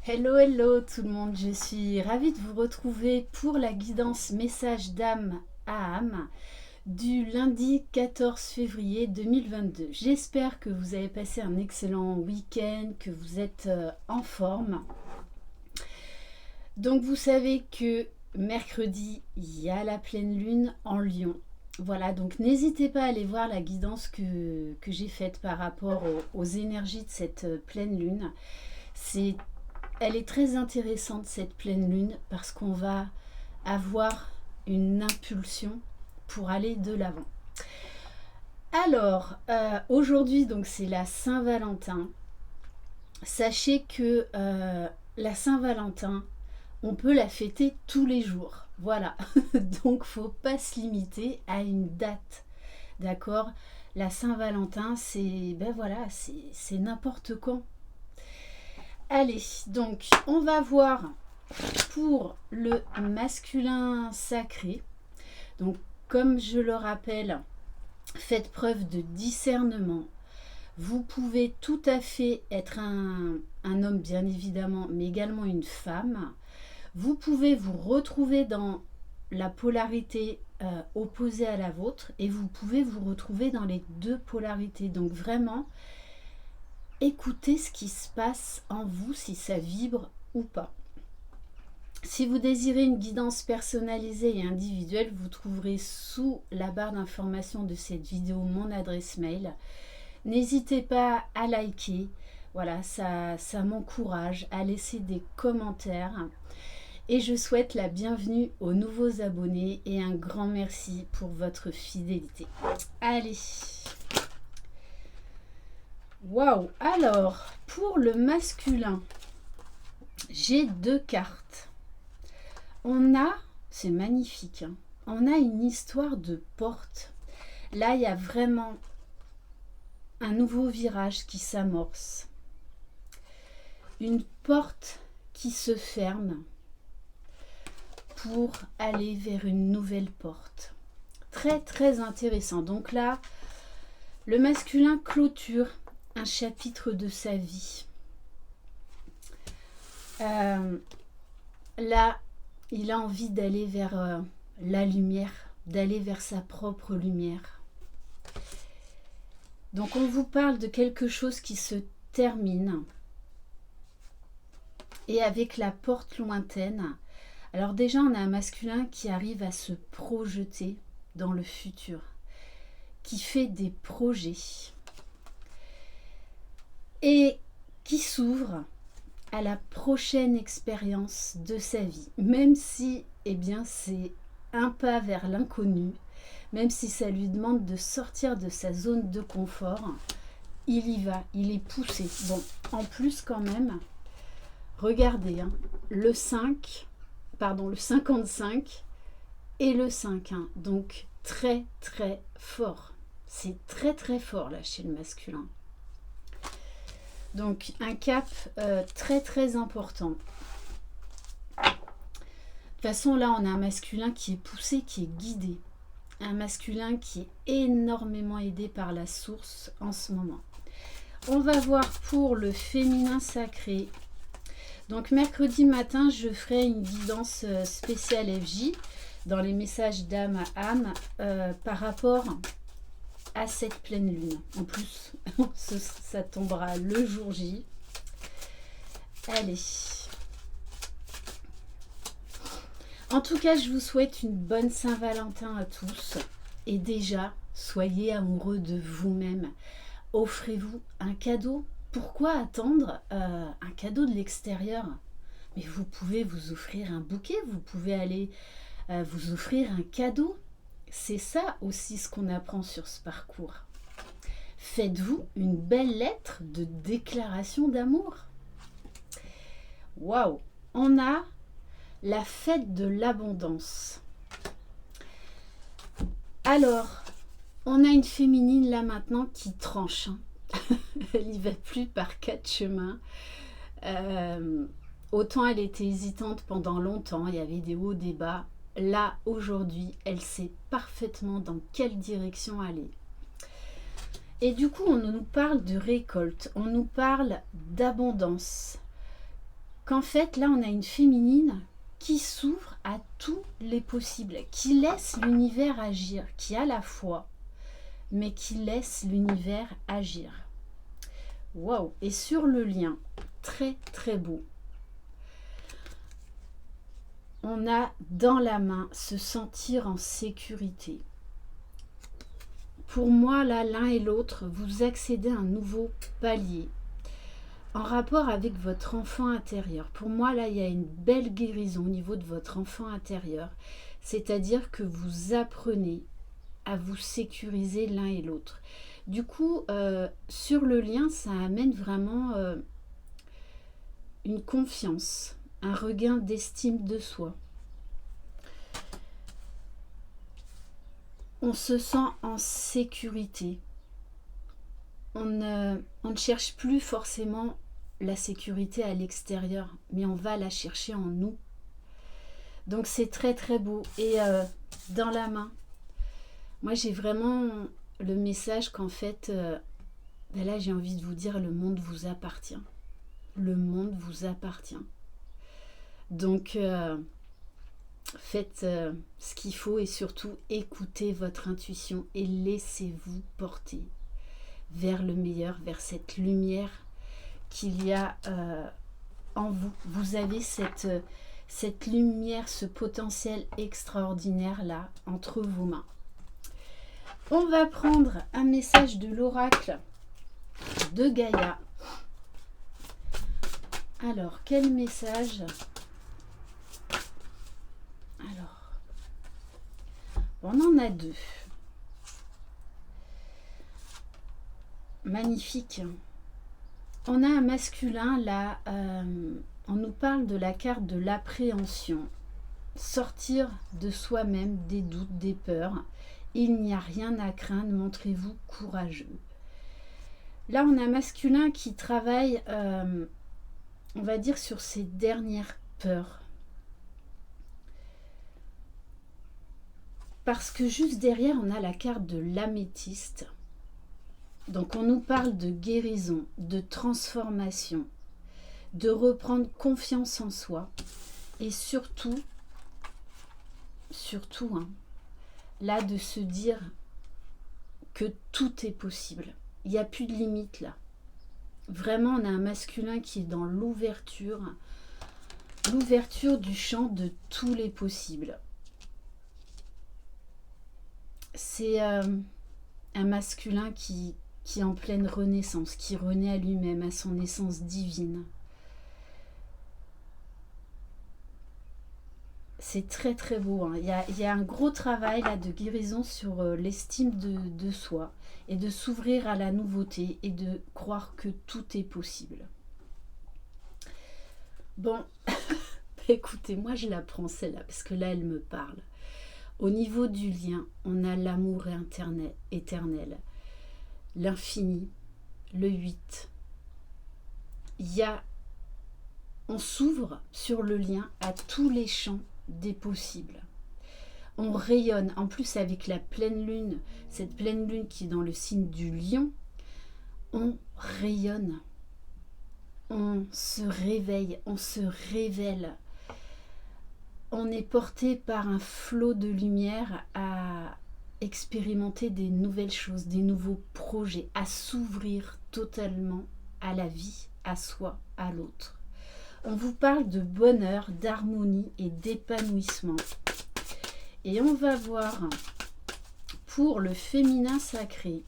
Hello, hello tout le monde, je suis ravie de vous retrouver pour la guidance message d'âme à âme du lundi 14 février 2022. J'espère que vous avez passé un excellent week-end, que vous êtes en forme. Donc vous savez que mercredi, il y a la pleine lune en Lion. Voilà, donc n'hésitez pas à aller voir la guidance que j'ai faite par rapport aux énergies de cette pleine lune. Elle est très intéressante cette pleine lune parce qu'on va avoir une impulsion pour aller de l'avant. Alors, aujourd'hui, donc c'est la Saint-Valentin. Sachez que la Saint-Valentin, on peut la fêter tous les jours. Voilà. Donc, faut pas se limiter à une date. D'accord? La Saint-Valentin, c'est n'importe quand. Allez, donc on va voir pour le masculin sacré. Donc, comme je le rappelle, faites preuve de discernement. Vous pouvez tout à fait être un homme, bien évidemment, mais également une femme. Vous pouvez vous retrouver dans la polarité opposée à la vôtre et vous pouvez vous retrouver dans les deux polarités. Donc vraiment, écoutez ce qui se passe en vous, si ça vibre ou pas. Si vous désirez une guidance personnalisée et individuelle, vous trouverez sous la barre d'information de cette vidéo mon adresse mail. N'hésitez pas à liker, voilà, ça m'encourage, à laisser des commentaires. Et je souhaite la bienvenue aux nouveaux abonnés et un grand merci pour votre fidélité. Allez. Waouh! Alors, pour le masculin, j'ai deux cartes. C'est magnifique, hein, on a une histoire de porte. Là, il y a vraiment un nouveau virage qui s'amorce. Une porte qui se ferme pour aller vers une nouvelle porte. Très, très intéressant. Donc là, le masculin clôture un chapitre de sa vie. Là, il a envie d'aller vers la lumière, d'aller vers sa propre lumière. Donc on vous parle de quelque chose qui se termine et avec la porte lointaine. Alors déjà, on a un masculin qui arrive à se projeter dans le futur, qui fait des projets et qui s'ouvre à la prochaine expérience de sa vie, même si c'est un pas vers l'inconnu, même si ça lui demande de sortir de sa zone de confort, il y va, il est poussé. Bon, en plus quand même, regardez, hein, le 55 et le 5, donc très très fort. C'est très très fort là chez le masculin. Donc un cap très très important. De toute façon là on a un masculin qui est poussé, qui est guidé. Un masculin qui est énormément aidé par la source en ce moment. On va voir pour le féminin sacré. Donc mercredi matin je ferai une guidance spéciale FJ dans les messages d'âme à âme par rapport à cette pleine lune. En plus, ça tombera le jour J. Allez. En tout cas, je vous souhaite une bonne Saint-Valentin à tous. Et déjà, soyez amoureux de vous-même. Offrez-vous un cadeau. Pourquoi attendre un cadeau de l'extérieur? Mais vous pouvez vous offrir un bouquet, vous pouvez aller vous offrir un cadeau. C'est ça aussi ce qu'on apprend sur ce parcours. Faites-vous une belle lettre de déclaration d'amour. Waouh! On a la fête de l'abondance. Alors, on a une féminine là maintenant qui tranche. Elle n'y va plus par quatre chemins. Autant elle était hésitante pendant longtemps, il y avait des hauts, des bas. Là, aujourd'hui, elle sait parfaitement dans quelle direction aller. Et du coup, on nous parle de récolte, on nous parle d'abondance. qu'en fait, là, on a une féminine qui s'ouvre à tous les possibles, qui laisse l'univers agir, qui a la foi, mais qui laisse l'univers agir. Waouh! Et sur le lien, très très beau. On a dans la main se sentir en sécurité. Pour moi, là, l'un et l'autre, vous accédez à un nouveau palier en rapport avec votre enfant intérieur. Pour moi, là, il y a une belle guérison au niveau de votre enfant intérieur. C'est-à-dire que vous apprenez à vous sécuriser l'un et l'autre. Du coup, sur le lien, ça amène vraiment une confiance, un regain d'estime de soi. On se sent en sécurité. On ne cherche plus forcément la sécurité à l'extérieur, mais on va la chercher en nous. Donc c'est très très beau. Et dans la main, moi j'ai vraiment le message qu'en fait, là j'ai envie de vous dire, le monde vous appartient. Le monde vous appartient. Donc faites ce qu'il faut et surtout écoutez votre intuition et laissez-vous porter vers le meilleur, vers cette lumière qu'il y a en vous. Vous avez cette lumière, ce potentiel extraordinaire là entre vos mains. On va prendre un message de l'oracle de Gaïa. Alors, quel message? Alors, on en a deux. Magnifique. On a un masculin là, on nous parle de la carte de l'appréhension. Sortir de soi-même, des doutes, des peurs. Il n'y a rien à craindre, montrez-vous courageux. Là, on a un masculin qui travaille, on va dire, sur ses dernières peurs. Parce que juste derrière, on a la carte de l'améthyste. Donc, on nous parle de guérison, de transformation, de reprendre confiance en soi. Et surtout, hein, là, de se dire que tout est possible. Il n'y a plus de limite là. Vraiment, on a un masculin qui est dans l'ouverture du champ de tous les possibles. C'est un masculin qui est en pleine renaissance, qui renaît à lui-même, à son essence divine. C'est très très beau. Hein. Il y a un gros travail là de guérison sur l'estime de soi et de s'ouvrir à la nouveauté et de croire que tout est possible. Bon, écoutez, moi je la prends celle-là parce que là elle me parle. Au niveau du lien, on a l'amour éternel, l'infini, le 8. On s'ouvre sur le lien à tous les champs des possibles. On rayonne, en plus avec la pleine lune, cette pleine lune qui est dans le signe du lion, on rayonne, on se réveille, on se révèle. On est porté par un flot de lumière à expérimenter des nouvelles choses, des nouveaux projets, à s'ouvrir totalement à la vie, à soi, à l'autre. On vous parle de bonheur, d'harmonie et d'épanouissement. Et on va voir pour le féminin sacré.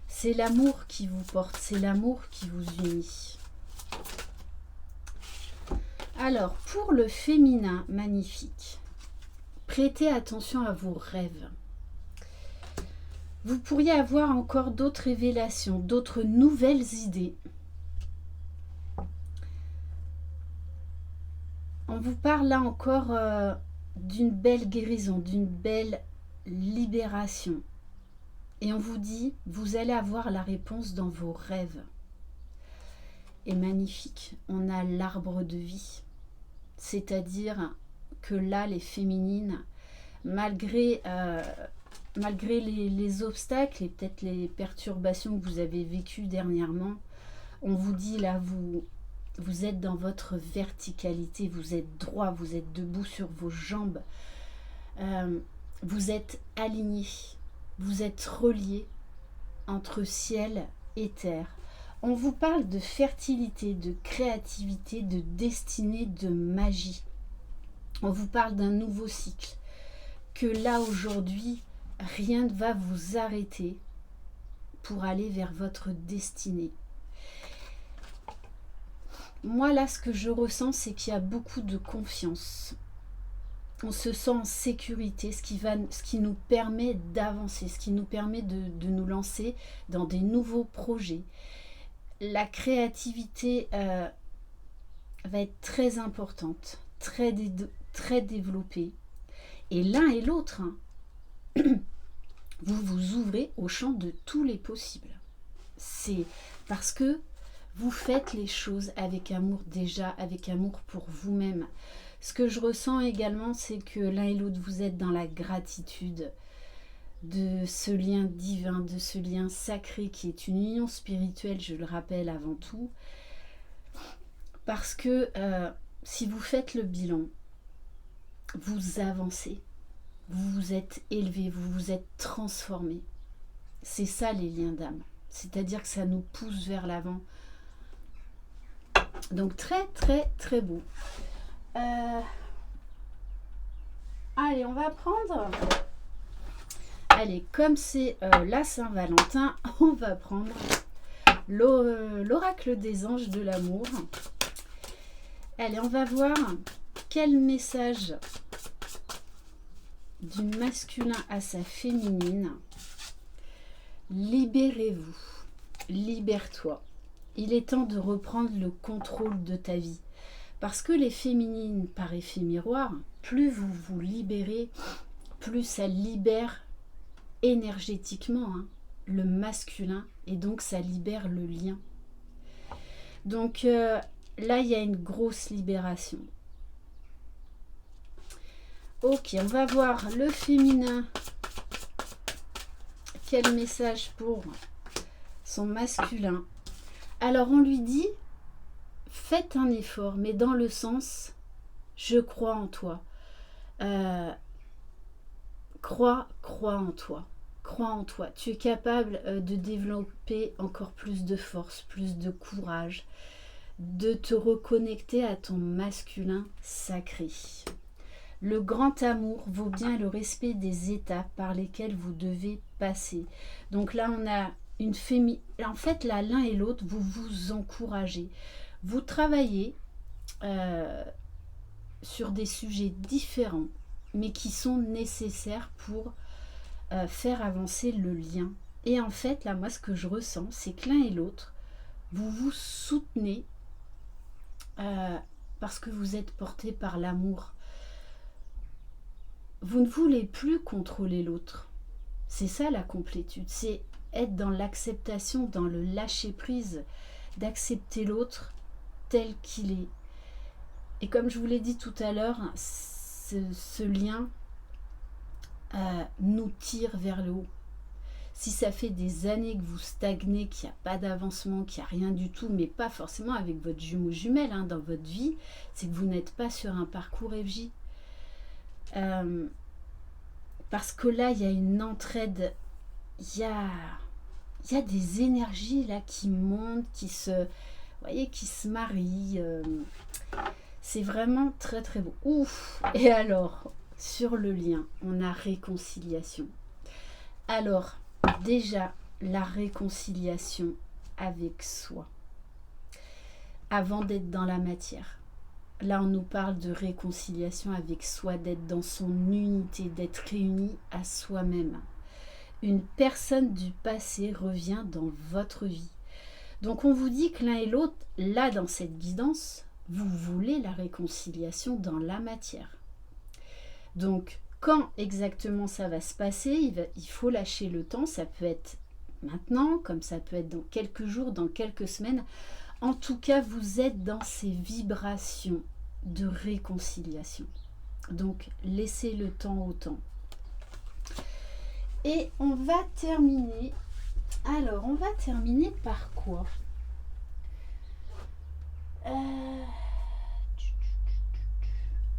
C'est l'amour qui vous porte, c'est l'amour qui vous unit. Alors, pour le féminin magnifique, prêtez attention à vos rêves. Vous pourriez avoir encore d'autres révélations, d'autres nouvelles idées. On vous parle là encore d'une belle guérison, d'une belle libération. Et on vous dit, vous allez avoir la réponse dans vos rêves. Et magnifique, on a l'arbre de vie. C'est-à-dire que là, les féminines, malgré malgré les obstacles et peut-être les perturbations que vous avez vécues dernièrement, on vous dit là, vous êtes dans votre verticalité, vous êtes droit, vous êtes debout sur vos jambes, vous êtes aligné, vous êtes relié entre ciel et terre. On vous parle de fertilité, de créativité, de destinée, de magie. On vous parle d'un nouveau cycle. Que là aujourd'hui, rien ne va vous arrêter pour aller vers votre destinée. Moi là, ce que je ressens, c'est qu'il y a beaucoup de confiance. On se sent en sécurité, ce qui nous permet d'avancer, ce qui nous permet de nous lancer dans des nouveaux projets. La créativité va être très importante, très développée. Et l'un et l'autre, vous vous ouvrez au champ de tous les possibles. C'est parce que vous faites les choses avec amour déjà, avec amour pour vous-même. Ce que je ressens également, c'est que l'un et l'autre, vous êtes dans la gratitude de ce lien divin, de ce lien sacré qui est une union spirituelle, je le rappelle avant tout. Parce que si vous faites le bilan, vous avancez, vous vous êtes élevé, vous vous êtes transformé. C'est ça les liens d'âme. C'est-à-dire que ça nous pousse vers l'avant. Donc très très très beau. Allez, on va prendre... Allez, comme c'est la Saint-Valentin, on va prendre l'oracle des anges de l'amour. Allez, on va voir quel message du masculin à sa féminine. Libérez-vous, libère-toi. Il est temps de reprendre le contrôle de ta vie. Parce que les féminines, par effet miroir, plus vous vous libérez, plus ça libère énergétiquement le masculin et donc ça libère le lien. Donc là, il y a une grosse libération. Ok, on va voir le féminin. Quel message pour son masculin? Alors on lui dit, faites un effort, mais dans le sens, je crois en toi. Crois en toi. Crois en toi. Tu es capable de développer encore plus de force, plus de courage, de te reconnecter à ton masculin sacré. Le grand amour vaut bien le respect des étapes par lesquelles vous devez passer. Donc là, on a une féminine. En fait, là, l'un et l'autre, vous vous encouragez. Vous travaillez sur des sujets différents, mais qui sont nécessaires pour faire avancer le lien. Et en fait, là, moi, ce que je ressens, c'est que l'un et l'autre, vous vous soutenez parce que vous êtes porté par l'amour. Vous ne voulez plus contrôler l'autre. C'est ça la complétude. C'est être dans l'acceptation, dans le lâcher-prise, d'accepter l'autre tel qu'il est. Et comme je vous l'ai dit tout à l'heure, ce lien nous tire vers le haut. Si ça fait des années que vous stagnez, qu'il n'y a pas d'avancement, qu'il n'y a rien du tout, mais pas forcément avec votre jumeau jumelle dans votre vie, c'est que vous n'êtes pas sur un parcours FJ. Parce que là, il y a une entraide, il y a des énergies là qui montent, qui se marient. C'est vraiment très très beau. Ouf. Et alors, sur le lien, on a réconciliation. Alors, déjà, la réconciliation avec soi, avant d'être dans la matière. Là, on nous parle de réconciliation avec soi, d'être dans son unité, d'être réuni à soi-même. Une personne du passé revient dans votre vie. Donc, on vous dit que l'un et l'autre, là, dans cette guidance, vous voulez la réconciliation dans la matière. Donc, quand exactement ça va se passer, il faut lâcher le temps. Ça peut être maintenant, comme ça peut être dans quelques jours, dans quelques semaines. En tout cas, vous êtes dans ces vibrations de réconciliation. Donc, laissez le temps au temps. Et on va terminer. Alors, on va terminer par quoi?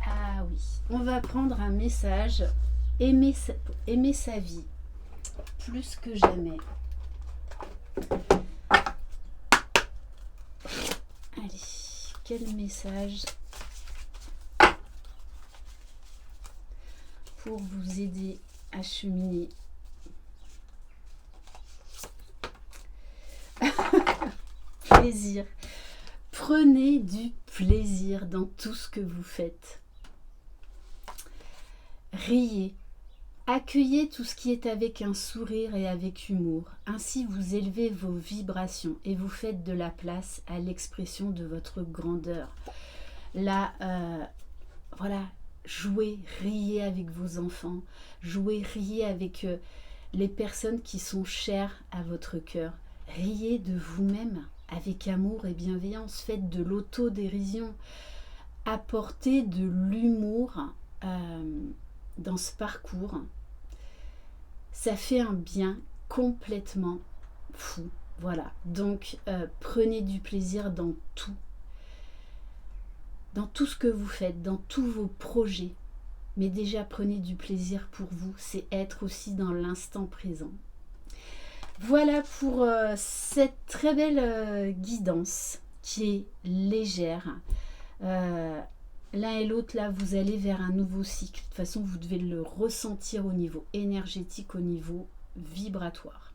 Ah oui, on va prendre un message. Aimer sa vie plus que jamais. Allez, quel message pour vous aider à cheminer? Plaisir. Prenez du plaisir dans tout ce que vous faites. Riez. Accueillez tout ce qui est avec un sourire et avec humour. Ainsi, vous élevez vos vibrations et vous faites de la place à l'expression de votre grandeur. Là, voilà, jouez, riez avec vos enfants. Jouez, riez avec les personnes qui sont chères à votre cœur. Riez de vous-même avec amour et bienveillance. Faites de l'autodérision. Apportez de l'humour dans ce parcours. Ça fait un bien complètement fou. Voilà, donc prenez du plaisir dans tout ce que vous faites, dans tous vos projets. Mais déjà, prenez du plaisir pour vous, c'est être aussi dans l'instant présent. Voilà pour cette très belle guidance qui est légère. L'un et l'autre, là, vous allez vers un nouveau cycle. De toute façon, vous devez le ressentir au niveau énergétique, au niveau vibratoire.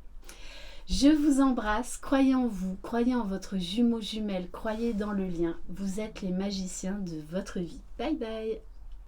Je vous embrasse. Croyez en vous, croyez en votre jumeau jumelle, croyez dans le lien. Vous êtes les magiciens de votre vie. Bye bye.